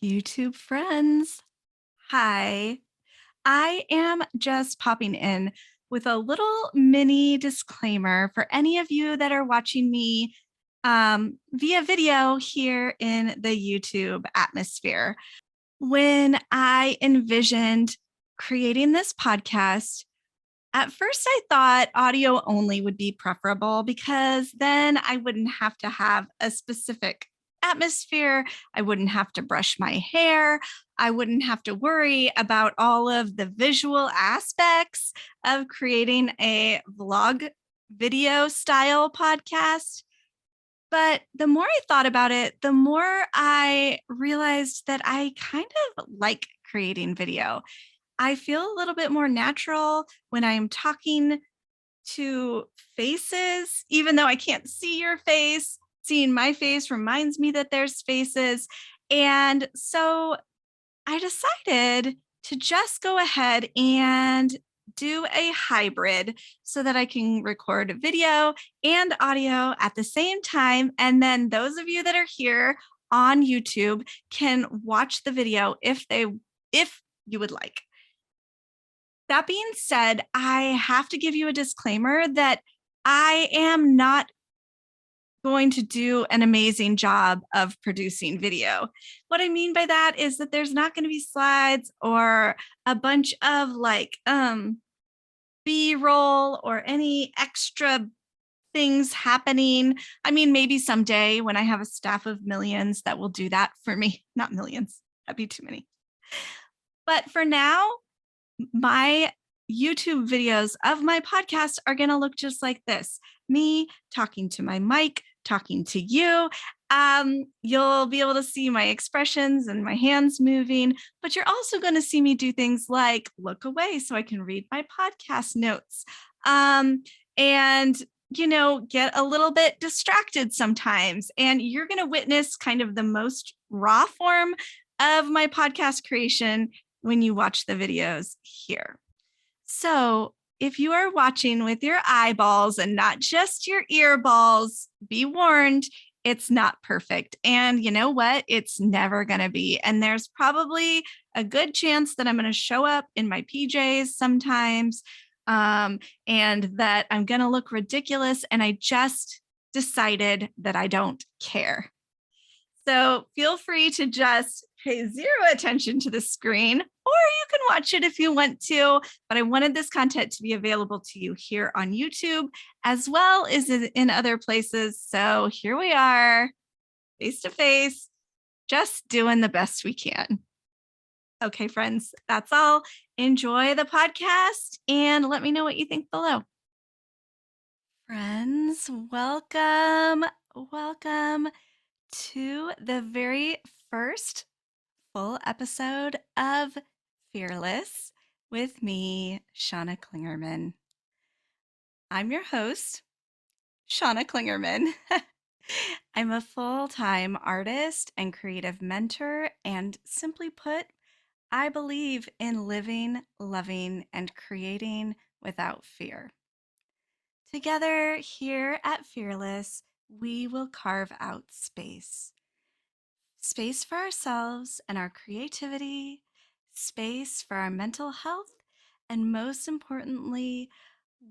YouTube friends. Hi. I am just popping in with a little mini disclaimer for any of you that are watching me via video here in the YouTube atmosphere. When I envisioned creating this podcast, at first I thought audio only would be preferable because then I wouldn't have to have a specific atmosphere. I wouldn't have to brush my hair. I wouldn't have to worry about all of the visual aspects of creating a vlog video style podcast. But the more I thought about it, the more I realized that I kind of like creating video. I feel a little bit more natural when I'm talking to faces, even though I can't see your face. Seeing my face reminds me that there's faces. And so I decided to just go ahead and do a hybrid so that I can record video and audio at the same time. And then those of you that are here on YouTube can watch the video if you would like. That being said, I have to give you a disclaimer that I am not going to do an amazing job of producing video. What I mean by that is that there's not going to be slides or a bunch of B-roll or any extra things happening. I mean, maybe someday when I have a staff of millions that will do that for me, not millions. That'd be too many. But for now, my YouTube videos of my podcast are going to look just like this. Me talking to my mic, talking to you. You'll be able to see my expressions and my hands moving, but you're also going to see me do things like look away so I can read my podcast notes. And get a little bit distracted sometimes. And you're going to witness kind of the most raw form of my podcast creation when you watch the videos here. So if you are watching with your eyeballs and not just your earballs, be warned, it's not perfect. And you know what? It's never going to be. And there's probably a good chance that I'm going to show up in my PJs sometimes and that I'm going to look ridiculous. And I just decided that I don't care. So feel free to just pay zero attention to the screen, or you can watch it if you want to. But I wanted this content to be available to you here on YouTube as well as in other places. So here we are, face to face, just doing the best we can. Okay, friends, that's all. Enjoy the podcast and let me know what you think below. Friends, welcome to the very first full episode of Fearless with me, Shawna Clingerman. I'm your host, Shawna Clingerman. I'm a full-time artist and creative mentor, and simply put, I believe in living, loving, and creating without fear. Together here at Fearless, we will carve out space. Space for ourselves and our creativity, space for our mental health, and most importantly,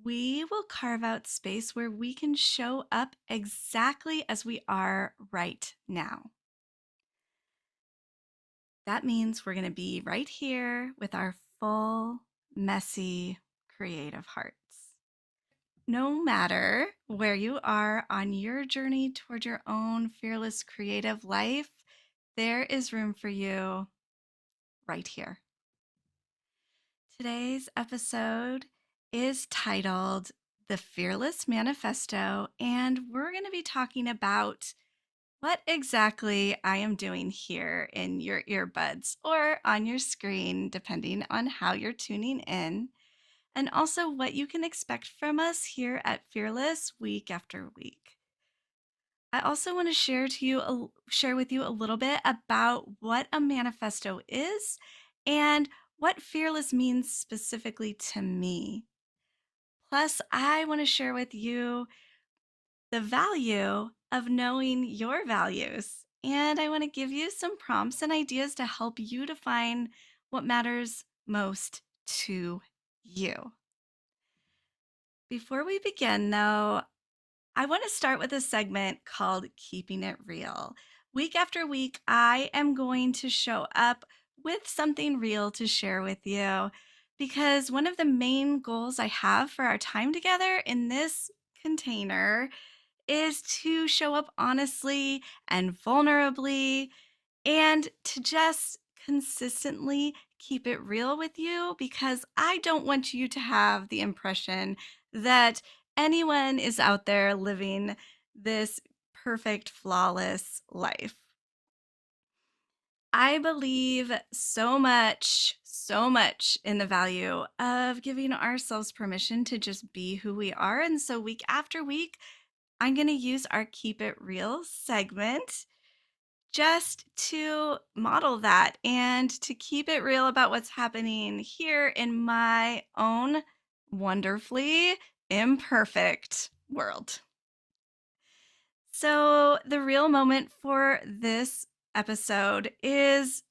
we will carve out space where we can show up exactly as we are right now. That means we're going to be right here with our full, messy, creative hearts. No matter where you are on your journey toward your own fearless creative life, there is room for you right here. Today's episode is titled The Fearless Manifesto, and we're going to be talking about what exactly I am doing here in your earbuds or on your screen, depending on how you're tuning in, and also what you can expect from us here at Fearless week after week. I also want to share with you a little bit about what a manifesto is and what fearless means specifically to me. Plus, I want to share with you the value of knowing your values and I want to give you some prompts and ideas to help you define what matters most to you. Before we begin, though, I want to start with a segment called Keeping It Real. Week after week, I am going to show up with something real to share with you because one of the main goals I have for our time together in this container is to show up honestly and vulnerably and to just consistently keep it real with you because I don't want you to have the impression that anyone is out there living this perfect, flawless life. I believe so much in the value of giving ourselves permission to just be who we are. And so, week after week, I'm going to use our Keep It Real segment just to model that and to keep it real about what's happening here in my own wonderfully imperfect world. So, the real moment for this episode is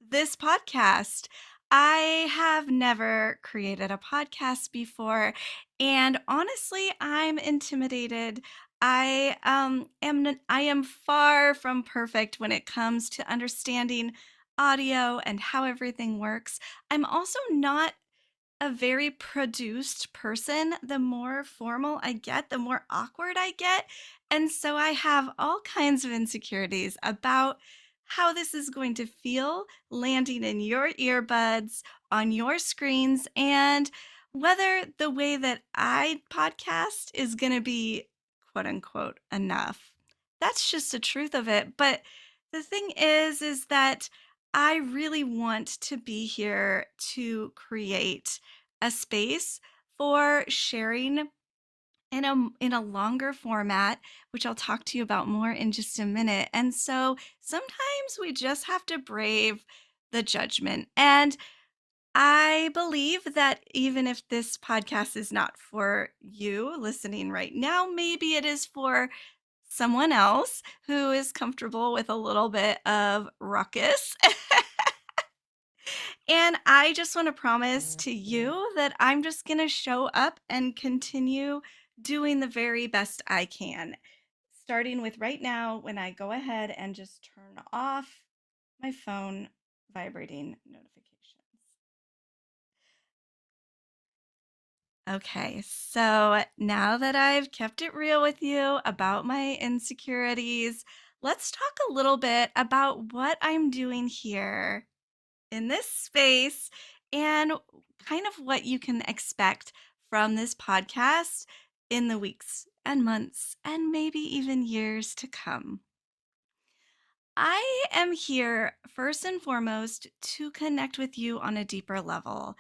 this podcast. I have never created a podcast before, and honestly, I'm intimidated. I am far from perfect when it comes to understanding audio and how everything works. I'm also not a very produced person. The more formal I get, the more awkward I get. And so I have all kinds of insecurities about how this is going to feel landing in your earbuds, on your screens, and whether the way that I podcast is going to be quote unquote enough. That's just the truth of it. But the thing is that I really want to be here to create a space for sharing in a longer format, which I'll talk to you about more in just a minute. And so sometimes we just have to brave the judgment. And I believe that even if this podcast is not for you listening right now, maybe it is for someone else who is comfortable with a little bit of ruckus. And I just want to promise to you that I'm just going to show up and continue doing the very best I can. Starting with right now, when I go ahead and just turn off my phone vibrating notifications. Okay, so now that I've kept it real with you about my insecurities, let's talk a little bit about what I'm doing here in this space and kind of what you can expect from this podcast in the weeks and months and maybe even years to come. I am here first and foremost to connect with you on a deeper level.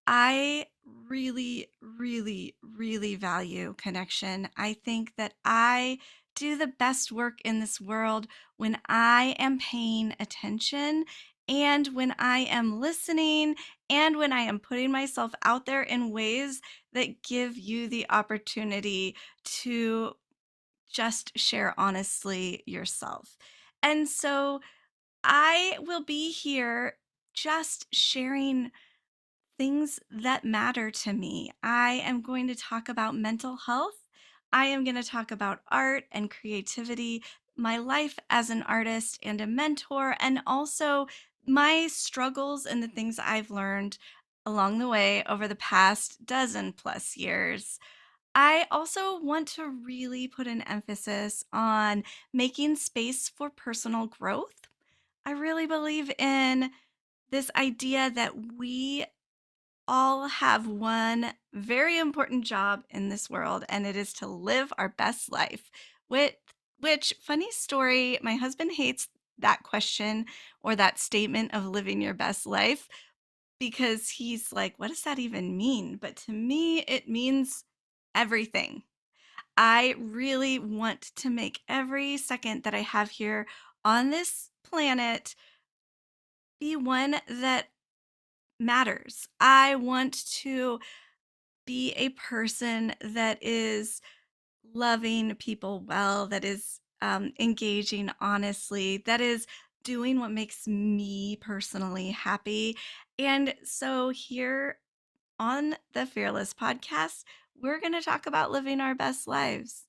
I really, really, really value connection. I think that I do the best work in this world when I am paying attention and when I am listening and when I am putting myself out there in ways that give you the opportunity to just share honestly yourself. And so I will be here just sharing things that matter to me. I am going to talk about mental health. I am going to talk about art and creativity, my life as an artist and a mentor, and also my struggles and the things I've learned along the way over the past dozen plus years. I also want to really put an emphasis on making space for personal growth. I really believe in this idea that we all have one very important job in this world, and it is to live our best life. Which, funny story, my husband hates that question or that statement of living your best life because he's like, what does that even mean? But to me, it means everything. I really want to make every second that I have here on this planet be one that matters. I want to be a person that is loving people well, that is engaging honestly, that is doing what makes me personally happy. And so here on the Fearless podcast, we're going to talk about living our best lives.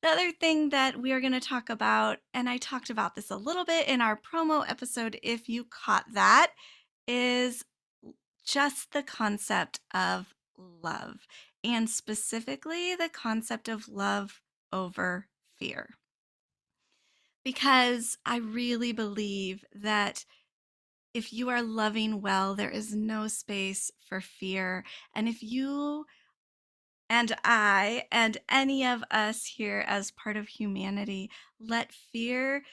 The other thing that we are going to talk about, and I talked about this a little bit in our promo episode, if you caught that, is just the concept of love, and specifically the concept of love over fear. Because I really believe that if you are loving well, there is no space for fear. And if you and I and any of us here as part of humanity let fear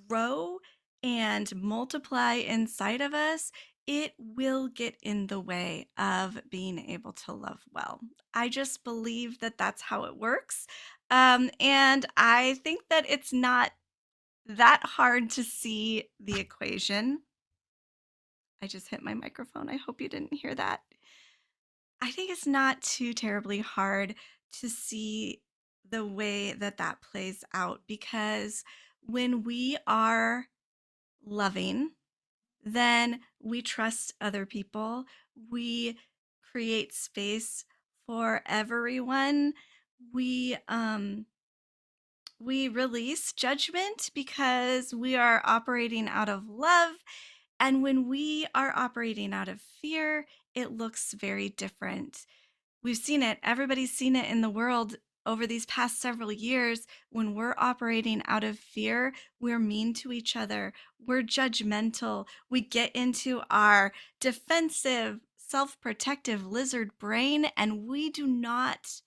grow and multiply inside of us, it will get in the way of being able to love well. I just believe that that's how it works. And I think that it's not that hard to see the equation. I just hit my microphone. I hope you didn't hear that. I think it's not too terribly hard to see the way that that plays out because when we are loving, then we trust other people. We create space for everyone. We release judgment because we are operating out of love. And when we are operating out of fear, it looks very different. We've seen it. Everybody's seen it in the world over these past several years. When we're operating out of fear, we're mean to each other. We're judgmental. We get into our defensive, self protective lizard brain, and we do not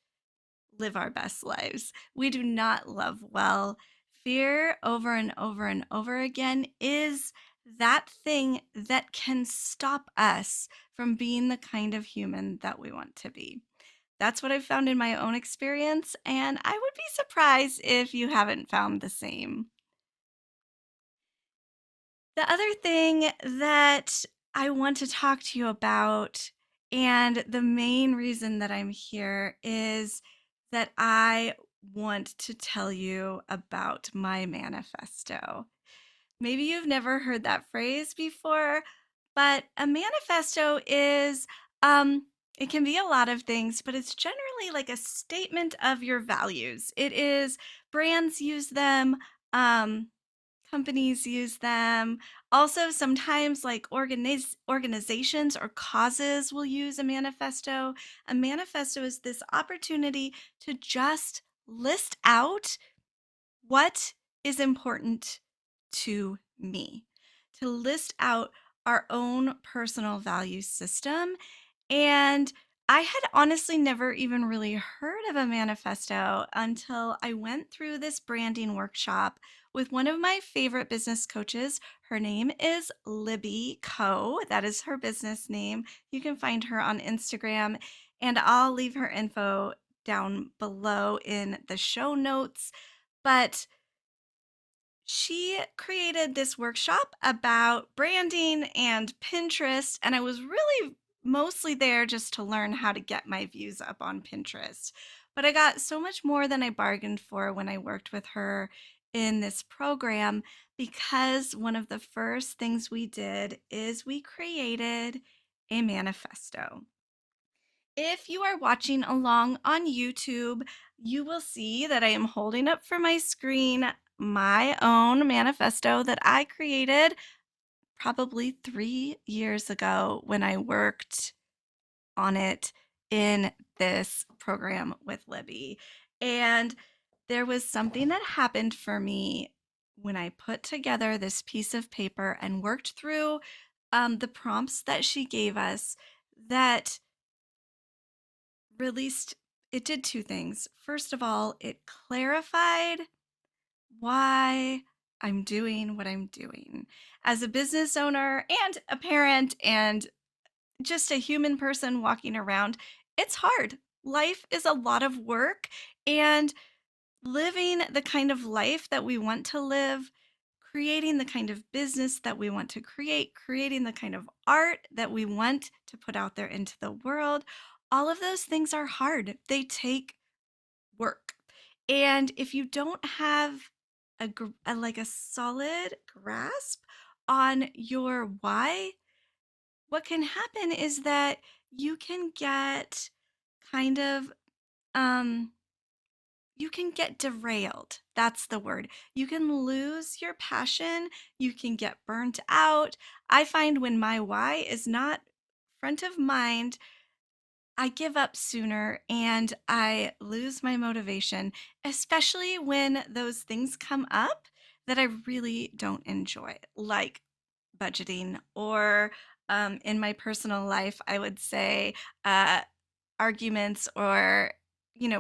live our best lives. We do not love well. Fear over and over and over again is that thing that can stop us from being the kind of human that we want to be. That's what I've found in my own experience, and I would be surprised if you haven't found the same. The other thing that I want to talk to you about, and the main reason that I'm here, is that I want to tell you about my manifesto. Maybe you've never heard that phrase before, but a manifesto is, it can be a lot of things, but it's generally like a statement of your values. It is, brands use them, um, companies use them. Also, sometimes like organizations or causes will use a manifesto. A manifesto is this opportunity to just list out what is important to me, to list out our own personal value system. And I had honestly never even really heard of a manifesto until I went through this branding workshop with one of my favorite business coaches. Her name is Libby Co. That is her business name. You can find her on Instagram, and I'll leave her info down below in the show notes. But she created this workshop about branding and Pinterest, and I was really mostly there just to learn how to get my views up on Pinterest. But I got so much more than I bargained for when I worked with her in this program because one of the first things we did is we created a manifesto. If you are watching along on YouTube, you will see that I am holding up for my screen my own manifesto that I created probably 3 years ago when I worked on it in this program with Libby. And there was something that happened for me when I put together this piece of paper and worked through the prompts that she gave us that released it did two things. First of all, it clarified why I'm doing what I'm doing. As a business owner and a parent and just a human person walking around, it's hard. Life is a lot of work, and living the kind of life that we want to live, creating the kind of business that we want to create, creating the kind of art that we want to put out there into the world, all of those things are hard. They take work. And if you don't have like a solid grasp on your why, what can happen is that you can get kind of um you can get derailed. That's the word. You can lose your passion. You can get burnt out. I find when my why is not front of mind, I give up sooner and I lose my motivation, especially when those things come up that I really don't enjoy, like budgeting or in my personal life, I would say uh, arguments or,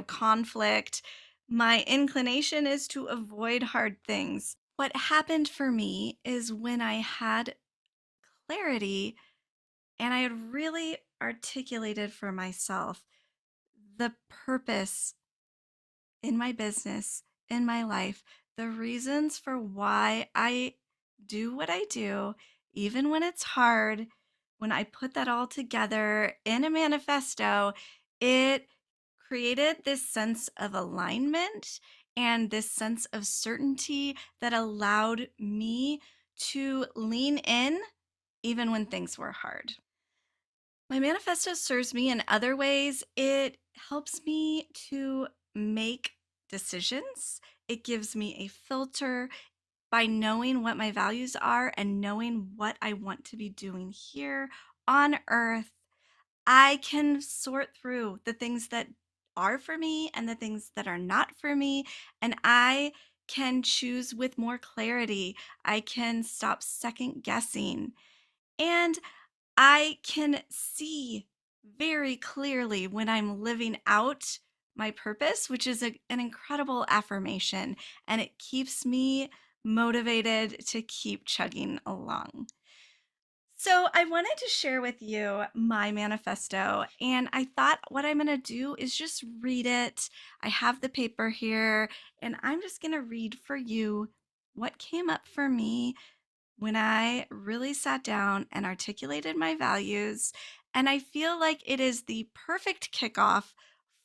conflict. My inclination is to avoid hard things. What happened for me is when I had clarity and I had really articulated for myself the purpose in my business, in my life, the reasons for why I do what I do, even when it's hard. When I put that all together in a manifesto, it created this sense of alignment and this sense of certainty that allowed me to lean in even when things were hard. My manifesto serves me in other ways. It helps me to make decisions. It gives me a filter by knowing what my values are and knowing what I want to be doing here on earth. I can sort through the things that are for me and the things that are not for me. And I can choose with more clarity. I can stop second guessing. And I can see very clearly when I'm living out my purpose, which is an incredible affirmation, and it keeps me motivated to keep chugging along. So, I wanted to share with you my manifesto, and I thought what I'm going to do is just read it. I have the paper here, and I'm just going to read for you what came up for me when I really sat down and articulated my values. And I feel like it is the perfect kickoff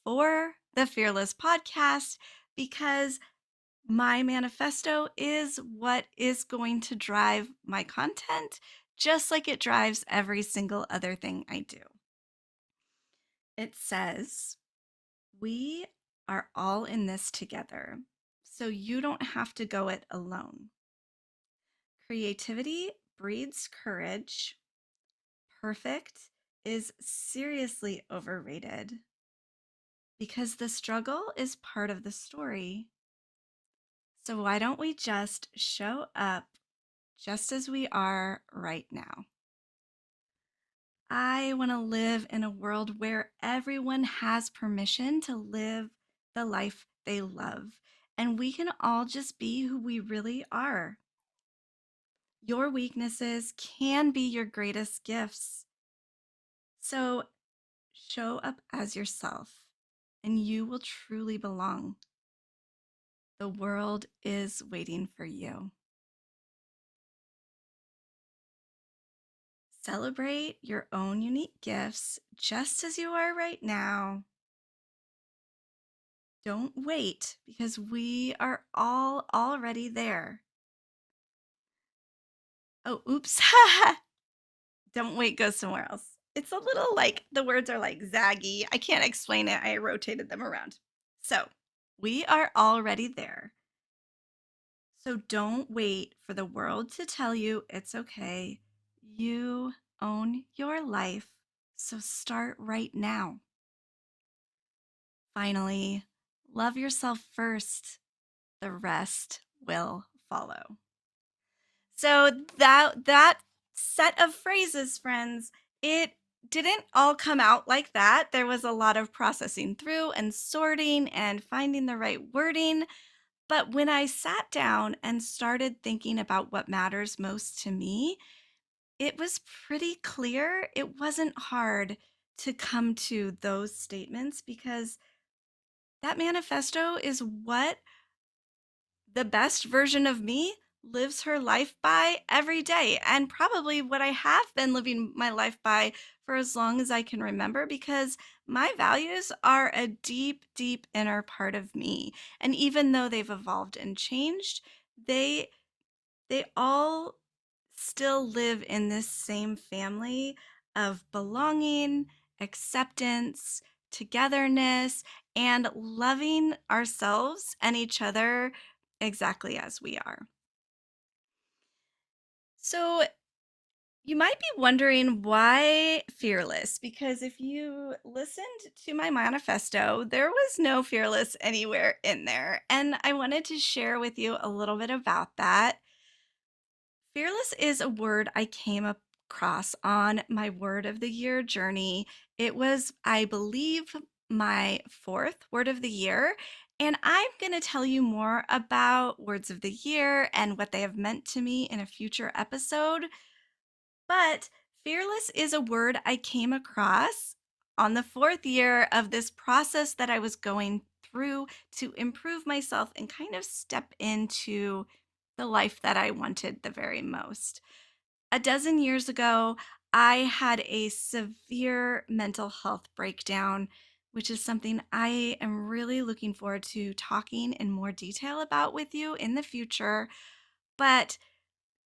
for the Fearless podcast because my manifesto is what is going to drive my content, just like it drives every single other thing I do. It says, "We are all in this together, so you don't have to go it alone. Creativity breeds courage. Perfect is seriously overrated because the struggle is part of the story. So why don't we just show up just as we are right now? I want to live in a world where everyone has permission to live the life they love, and we can all just be who we really are. Your weaknesses can be your greatest gifts. So show up as yourself, and you will truly belong. The world is waiting for you. Celebrate your own unique gifts just as you are right now. Don't wait because we are all already there. Oh, oops. Don't wait, go somewhere else. It's a little like the words are like zaggy. I can't explain it. I rotated them around. So, we are already there. So don't wait for the world to tell you it's okay. You own your life. So start right now. Finally, love yourself first. The rest will follow. So that set of phrases, friends, it didn't all come out like that. There was a lot of processing through and sorting and finding the right wording. But when I sat down and started thinking about what matters most to me, it was pretty clear. It wasn't hard to come to those statements because that manifesto is what the best version of me lives her life by every day, and probably what I have been living my life by for as long as I can remember, because my values are a deep, deep inner part of me. And even though they've evolved and changed, They they all still live in this same family of belonging, acceptance, togetherness, and loving ourselves and each other exactly as we are. So, you might be wondering why fearless, because if you listened to my manifesto, there was no fearless anywhere in there. And I wanted to share with you a little bit about that. Fearless is a word I came across on my word of the year journey. It was, I believe, my fourth word of the year. And I'm going to tell you more about words of the year and what they have meant to me in a future episode. But fearless is a word I came across on the fourth year of this process that I was going through to improve myself and kind of step into the life that I wanted the very most. A dozen years ago, I had a severe mental health breakdown, which is something I am really looking forward to talking in more detail about with you in the future. But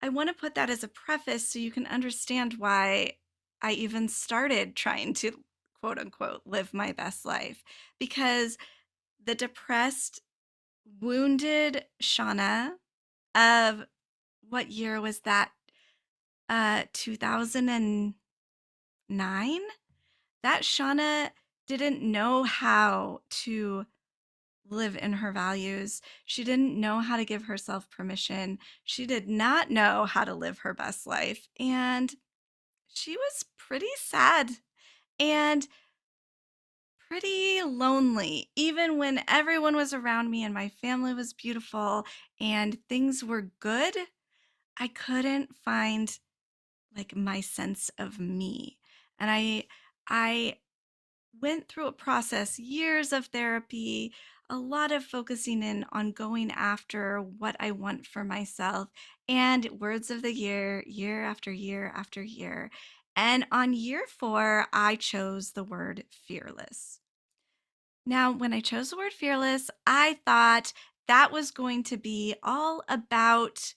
I want to put that as a preface so you can understand why I even started trying to quote unquote live my best life. Because the depressed, wounded Shauna of what year was that? 2009? That Shauna didn't know how to live in her values. She didn't know how to give herself permission. She did not know how to live her best life. And she was pretty sad and pretty lonely, even when everyone was around me and my family was beautiful and things were good. I couldn't find like my sense of me. And I went through a process, years of therapy, a lot of focusing in on going after what I want for myself, and words of the year, year after year after year. And on year four, I chose the word fearless. Now, when I chose the word fearless, I thought that was going to be all about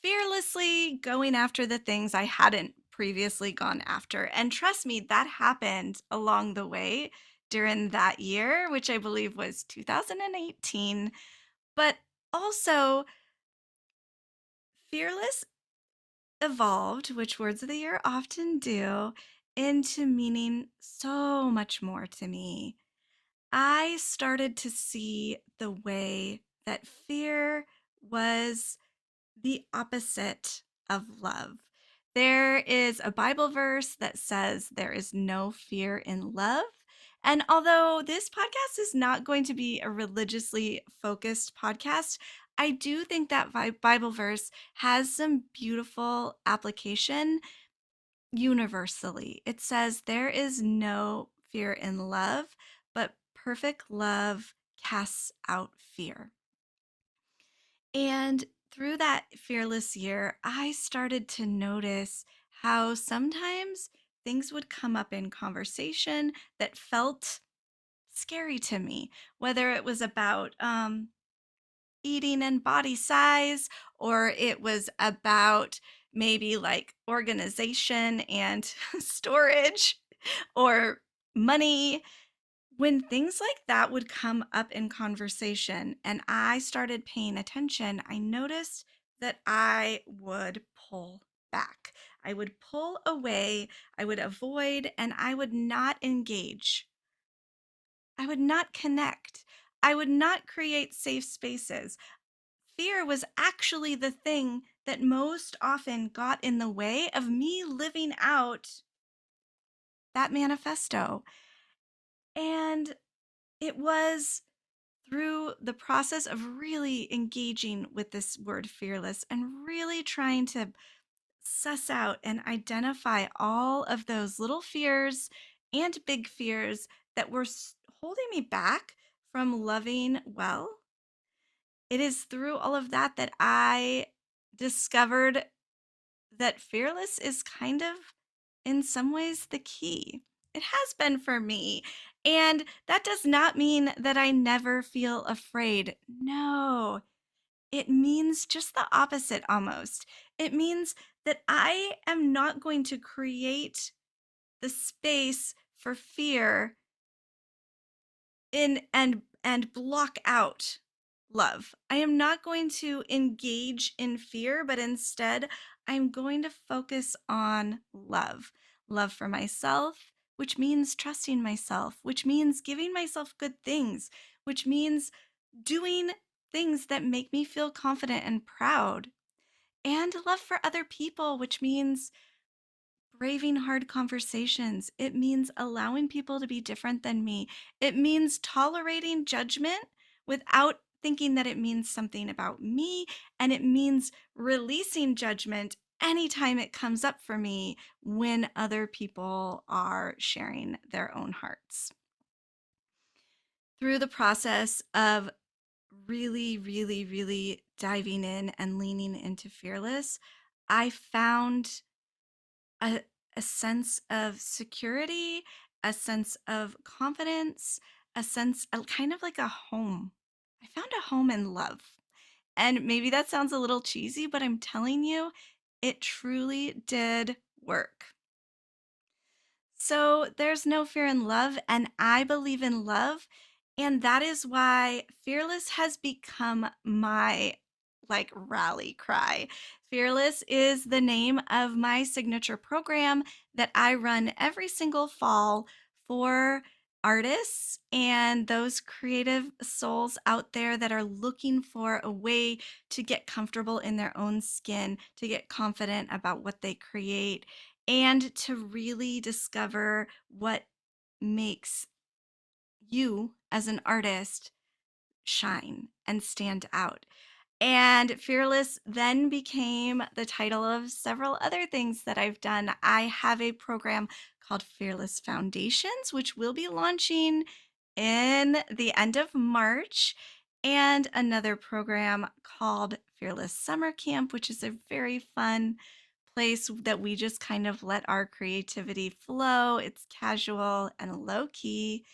fearlessly going after the things I hadn't previously gone after. And trust me, that happened along the way during that year, which I believe was 2018. But also, fearless evolved, which words of the year often do, into meaning so much more to me. I started to see the way that fear was the opposite of love. There is a Bible verse that says there is no fear in love. And although this podcast is not going to be a religiously focused podcast, I do think that Bible verse has some beautiful application universally. It says, there is no fear in love, but perfect love casts out fear. And through that fearless year, I started to notice how sometimes things would come up in conversation that felt scary to me, whether it was about eating and body size, or it was about maybe like organization and storage, or money. When things like that would come up in conversation and I started paying attention, I noticed that I would pull back. I would pull away, I would avoid, and I would not engage. I would not connect. I would not create safe spaces. Fear was actually the thing that most often got in the way of me living out that manifesto. And it was through the process of really engaging with this word fearless and really trying to suss out and identify all of those little fears and big fears that were holding me back from loving well. It is through all of that that I discovered that fearless is kind of, in some ways, the key. It has been for me. And that does not mean that I never feel afraid. No, it means just the opposite almost. It means that I am not going to create the space for fear and block out love. I am not going to engage in fear, but instead I'm going to focus on love. Love for myself, which means trusting myself, which means giving myself good things, which means doing things that make me feel confident and proud. And love for other people, which means braving hard conversations. It means allowing people to be different than me. It means tolerating judgment without thinking that it means something about me. And it means releasing judgment anytime it comes up for me when other people are sharing their own hearts. Through the process of really, really, really diving in and leaning into Fearless, I found a, a sense of security, a sense of confidence, a sense of kind of like a home. I found a home in love. And maybe that sounds a little cheesy, but I'm telling you, it truly did work. So there's no fear in love, and I believe in love. And that is why Fearless has become my like rally cry. Fearless is the name of my signature program that I run every single fall for artists and those creative souls out there that are looking for a way to get comfortable in their own skin, to get confident about what they create, and to really discover what makes you as an artist shine and stand out. And Fearless then became the title of several other things that I've done. I have a program called Fearless Foundations, which will be launching in the end of March, and another program called Fearless Summer Camp, which is a very fun place that we just kind of let our creativity flow. It's casual and low key.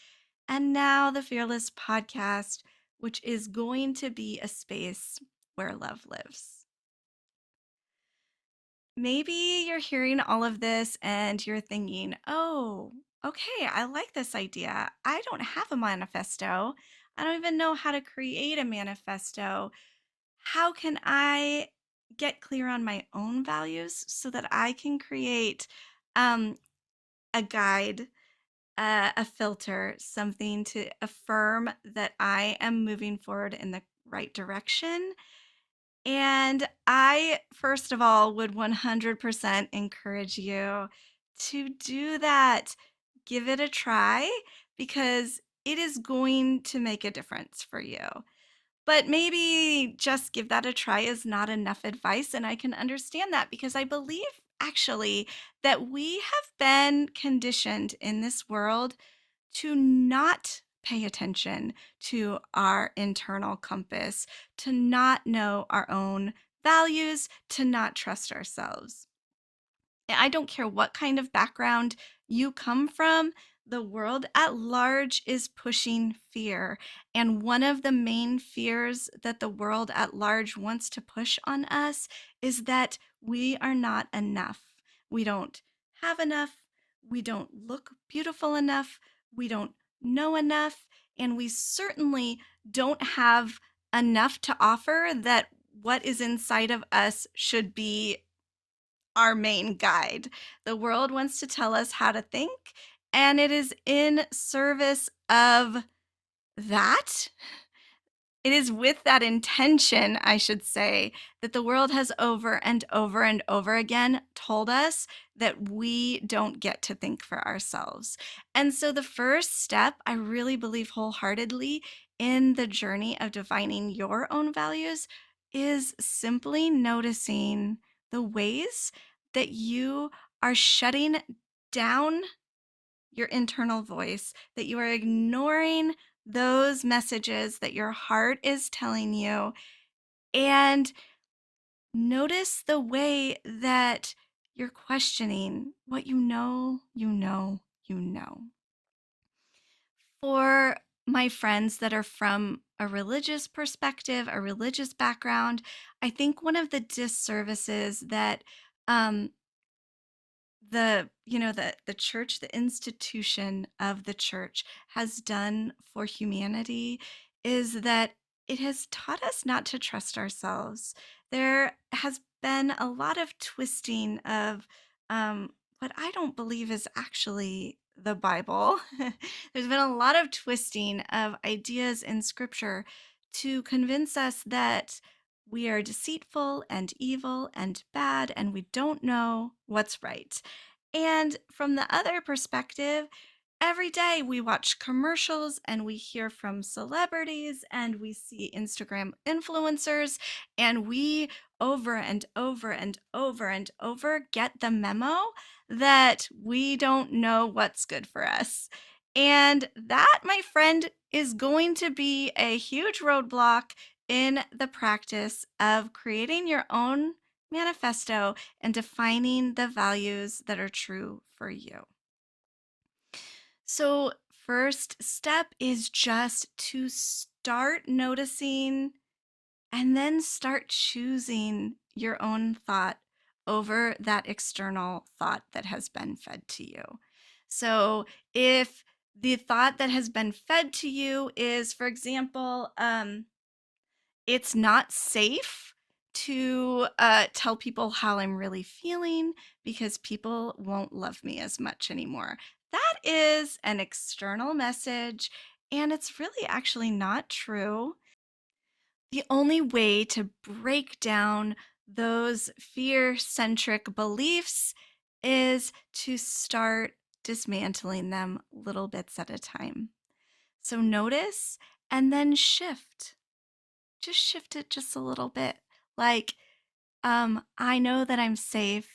And now the Fearless podcast, which is going to be a space where love lives. Maybe you're hearing all of this and you're thinking, oh, okay, I like this idea. I don't have a manifesto. I don't even know how to create a manifesto. How can I get clear on my own values so that I can create um, a guide, a filter, something to affirm that I am moving forward in the right direction? And I, first of all, would 100% encourage you to do that. Give it a try because it is going to make a difference for you. But maybe just give that a try is not enough advice. And I can understand that because I believe actually that we have been conditioned in this world to not pay attention to our internal compass, to not know our own values, to not trust ourselves. I don't care what kind of background you come from, the world at large is pushing fear. And one of the main fears that the world at large wants to push on us is that we are not enough. We don't have enough. We don't look beautiful enough. We don't know enough. And we certainly don't have enough to offer that what is inside of us should be our main guide. The world wants to tell us how to think, and it is in service of that. It is with that intention, I should say, that the world has over and over and over again told us that we don't get to think for ourselves. And so, the first step, I really believe wholeheartedly in the journey of defining your own values, is simply noticing the ways that you are shutting down your internal voice, that you are ignoring those messages that your heart is telling you, and notice the way that you're questioning what you know, you know, you know. For my friends that are from a religious perspective, a religious background, I think one of the disservices that um, the church, the institution of the church has done for humanity is that it has taught us not to trust ourselves. There has been a lot of twisting of what I don't believe is actually the Bible. There's been a lot of twisting of ideas in scripture to convince us that we are deceitful and evil and bad and we don't know what's right. And from the other perspective, every day we watch commercials and we hear from celebrities and we see Instagram influencers, and we over and over and over and over get the memo that we don't know what's good for us. And that, my friend, is going to be a huge roadblock in the practice of creating your own manifesto and defining the values that are true for you. So, first step is just to start noticing and then start choosing your own thought over that external thought that has been fed to you. So, if the thought that has been fed to you is, for example, it's not safe to tell people how I'm really feeling because people won't love me as much anymore. That is an external message, and it's really actually not true. The only way to break down those fear centric beliefs is to start dismantling them little bits at a time. So notice and then shift. Just shift it just a little bit. Like, I know that I'm safe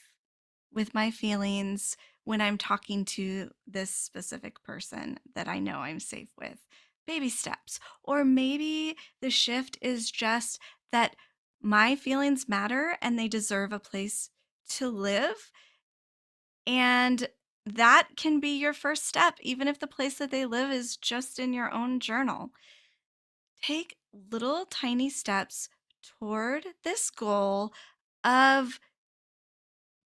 with my feelings when I'm talking to this specific person that I know I'm safe with. Baby steps. Or maybe the shift is just that my feelings matter and they deserve a place to live. And that can be your first step, even if the place that they live is just in your own journal. Take little tiny steps toward this goal of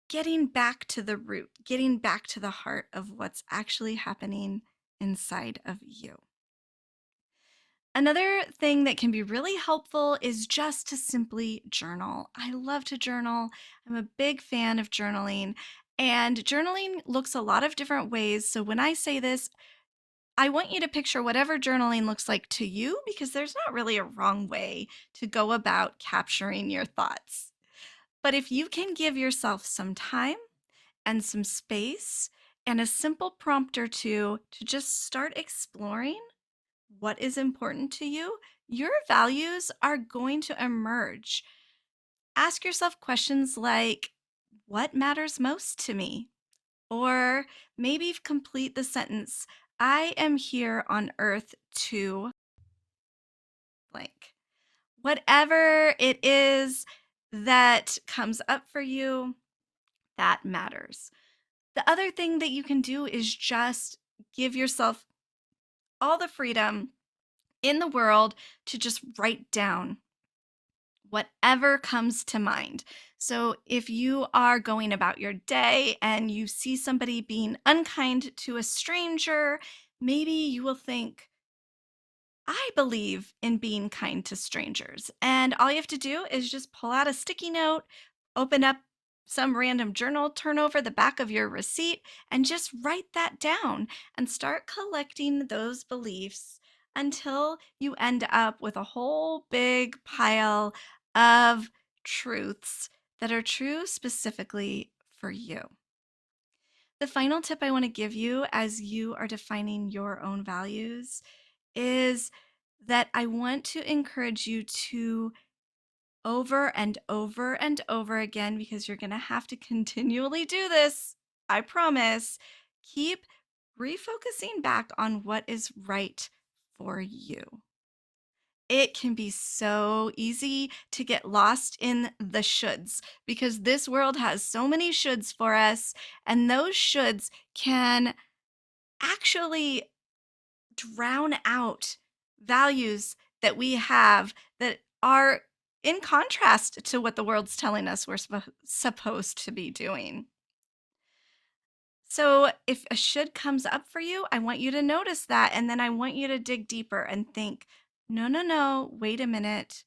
getting back to the root, getting back to the heart of what's actually happening inside of you. Another thing that can be really helpful is just to simply journal. I love to journal. I'm a big fan of journaling, and journaling looks a lot of different ways. So when I say this, I want you to picture whatever journaling looks like to you because there's not really a wrong way to go about capturing your thoughts. But if you can give yourself some time and some space and a simple prompt or two to just start exploring what is important to you, your values are going to emerge. Ask yourself questions like, what matters most to me? Or maybe complete the sentence, I am here on earth to blank. Whatever it is that comes up for you, that matters. The other thing that you can do is just give yourself all the freedom in the world to just write down whatever comes to mind. So if you are going about your day and you see somebody being unkind to a stranger, maybe you will think, I believe in being kind to strangers. And all you have to do is just pull out a sticky note, open up some random journal, turn over the back of your receipt, and just write that down and start collecting those beliefs until you end up with a whole big pile of truths that are true specifically for you. The final tip I want to give you as you are defining your own values is that I want to encourage you to over and over and over again, because you're going to have to continually do this. I promise. Keep refocusing back on what is right for you. It can be so easy to get lost in the shoulds because this world has so many shoulds for us, and those shoulds can actually drown out values that we have that are in contrast to what the world's telling us we're supposed to be doing. So, if a should comes up for you, I want you to notice that. And then I want you to dig deeper and think, no, no, no, wait a minute.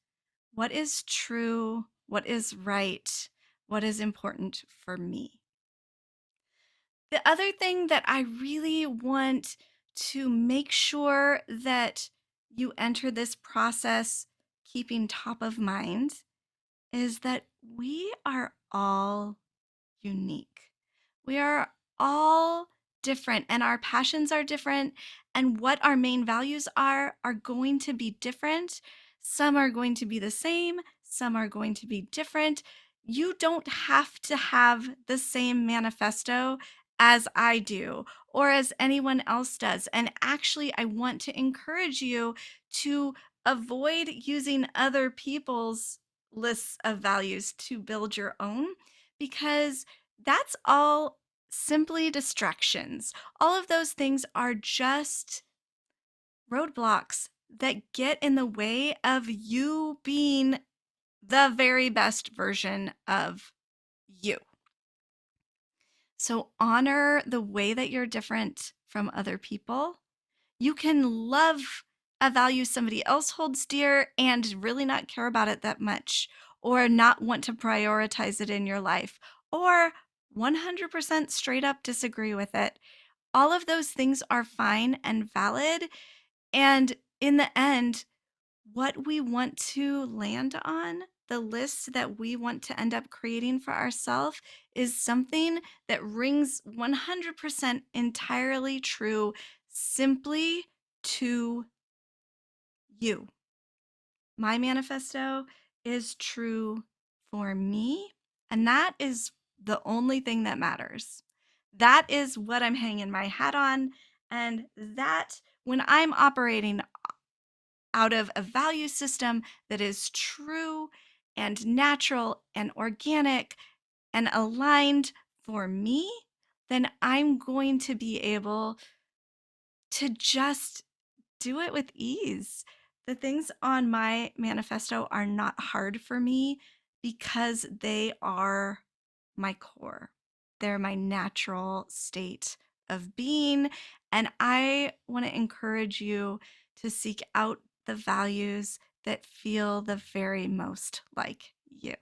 What is true? What is right? What is important for me? The other thing that I really want to make sure that you enter this process keeping top of mind is that we are all unique. We are all different and our passions are different and what our main values are going to be different. Some are going to be the same, some are going to be different. You don't have to have the same manifesto as I do or as anyone else does. And actually, I want to encourage you to avoid using other people's lists of values to build your own because that's all simply distractions. All of those things are just roadblocks that get in the way of you being the very best version of you. So honor the way that you're different from other people. You can love a value somebody else holds dear and really not care about it that much, or not want to prioritize it in your life, or 100% straight up disagree with it. All of those things are fine and valid. And in the end, what we want to land on, the list that we want to end up creating for ourselves, is something that rings 100% entirely true simply to you. My manifesto is true for me, and that is the only thing that matters. That is what I'm hanging my hat on. And that, when I'm operating out of a value system that is true and natural and organic and aligned for me, then I'm going to be able to just do it with ease. The things on my manifesto are not hard for me because they are my core. They're my natural state of being. And I want to encourage you to seek out the values that feel the very most like you.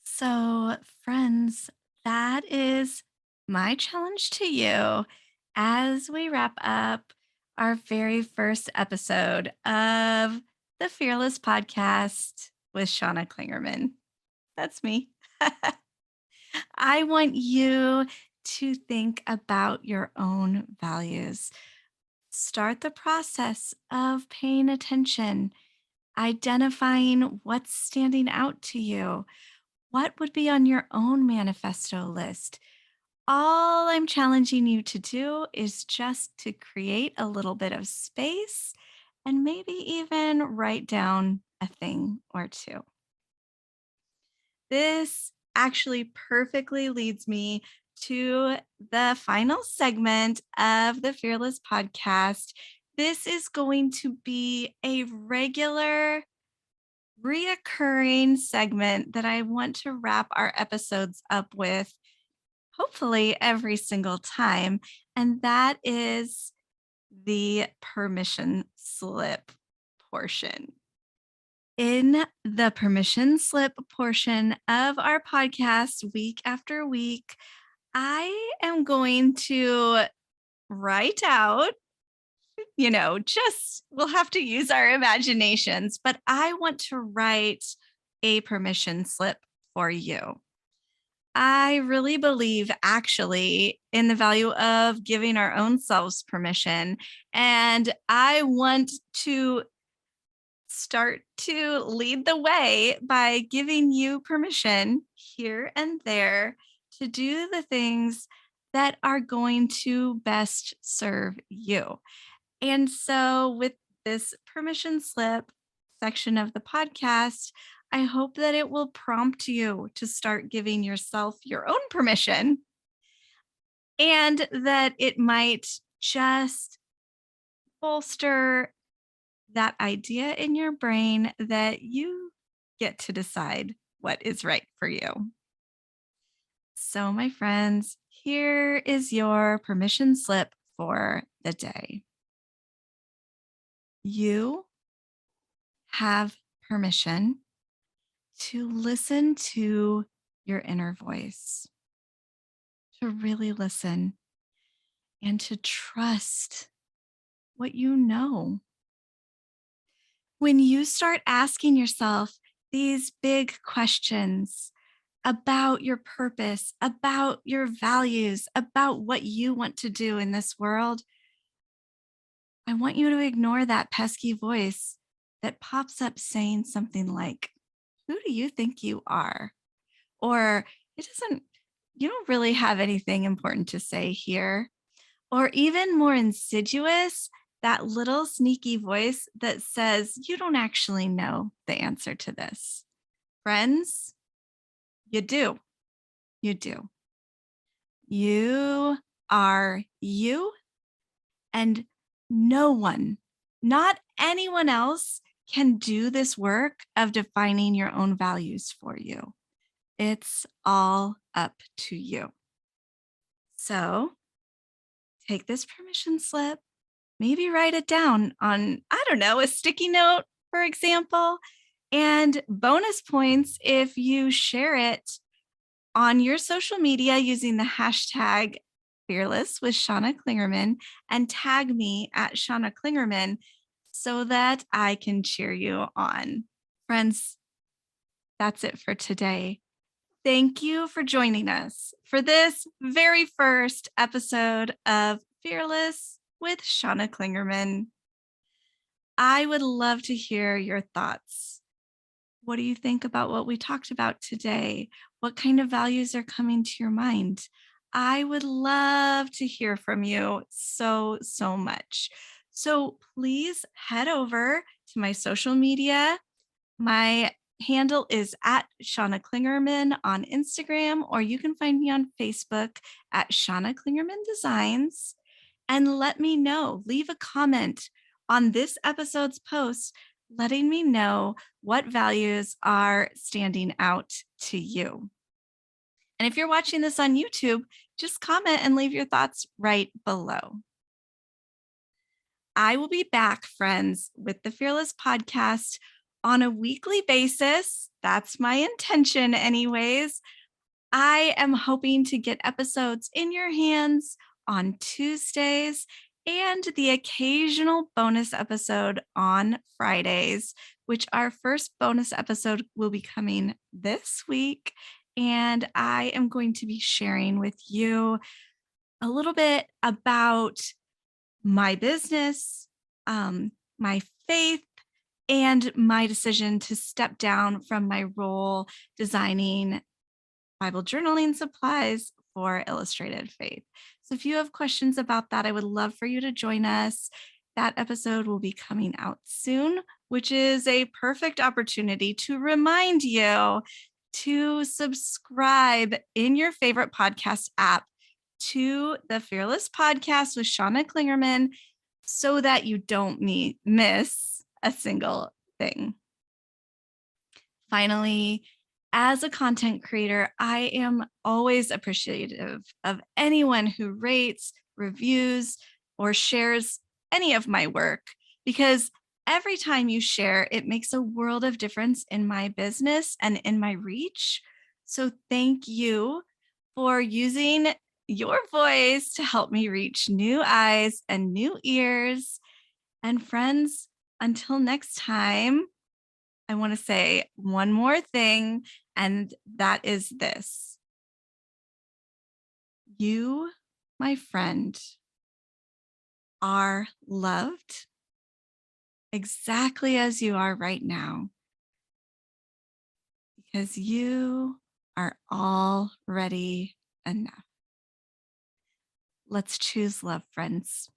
So, friends, that is my challenge to you as we wrap up our very first episode of the Fearless Podcast with Shawna Clingerman. That's me. I want you to think about your own values. Start the process of paying attention, identifying what's standing out to you. What would be on your own manifesto list? All I'm challenging you to do is just to create a little bit of space and maybe even write down a thing or two. This actually perfectly leads me to the final segment of the Fearless podcast. This is going to be a regular, reoccurring segment that I want to wrap our episodes up with, hopefully every single time. And that is the permission slip portion. In the permission slip portion of our podcast, week after week, I am going to write out, just we'll have to use our imaginations, but I want to write a permission slip for you. I really believe actually in the value of giving our own selves permission. And I want to start to lead the way by giving you permission here and there to do the things that are going to best serve you. And so, with this permission slip section of the podcast, I hope that it will prompt you to start giving yourself your own permission and that it might just bolster that idea in your brain that you get to decide what is right for you. So, my friends, here is your permission slip for the day. You have permission to listen to your inner voice, to really listen and to trust what you know. When you start asking yourself these big questions about your purpose, about your values, about what you want to do in this world, I want you to ignore that pesky voice that pops up saying something like, "Who do you think you are?" Or, "It doesn't, you don't really have anything important to say here." Or even more insidious, that little sneaky voice that says, "You don't actually know the answer to this." Friends, you do. You do. You are you, and no one, not anyone else, can do this work of defining your own values for you. It's all up to you. So take this permission slip, maybe write it down on, I don't know, a sticky note, for example. And bonus points if you share it on your social media using the hashtag Fearless with Shawna Clingerman and tag me at Shawna Clingerman so that I can cheer you on. Friends, that's it for today. Thank you for joining us for this very first episode of Fearless with Shawna Clingerman. I would love to hear your thoughts. What do you think about what we talked about today? What kind of values are coming to your mind? I would love to hear from you so, so much. So please head over to my social media. My handle is at Shawna Clingerman on Instagram, or you can find me on Facebook at Shawna Clingerman Designs. And let me know, leave a comment on this episode's post, letting me know what values are standing out to you. And if you're watching this on YouTube, just comment and leave your thoughts right below. I will be back, friends, with the Fearless podcast on a weekly basis. That's my intention, anyways. I am hoping to get episodes in your hands on Tuesdays and the occasional bonus episode on Fridays, which our first bonus episode will be coming this week. And I am going to be sharing with you a little bit about my business, my faith, and my decision to step down from my role designing Bible journaling supplies for Illustrated Faith. So if you have questions about that, I would love for you to join us. That episode will be coming out soon, which is a perfect opportunity to remind you to subscribe in your favorite podcast app to the Fearless Podcast with Shawna Clingerman so that you don't miss a single thing. Finally, as a content creator, I am always appreciative of anyone who rates, reviews, or shares any of my work because every time you share, it makes a world of difference in my business and in my reach. So thank you for using your voice to help me reach new eyes and new ears. And friends, until next time, I want to say one more thing, and that is this. You, my friend, are loved exactly as you are right now because you are already enough. Let's choose love, friends.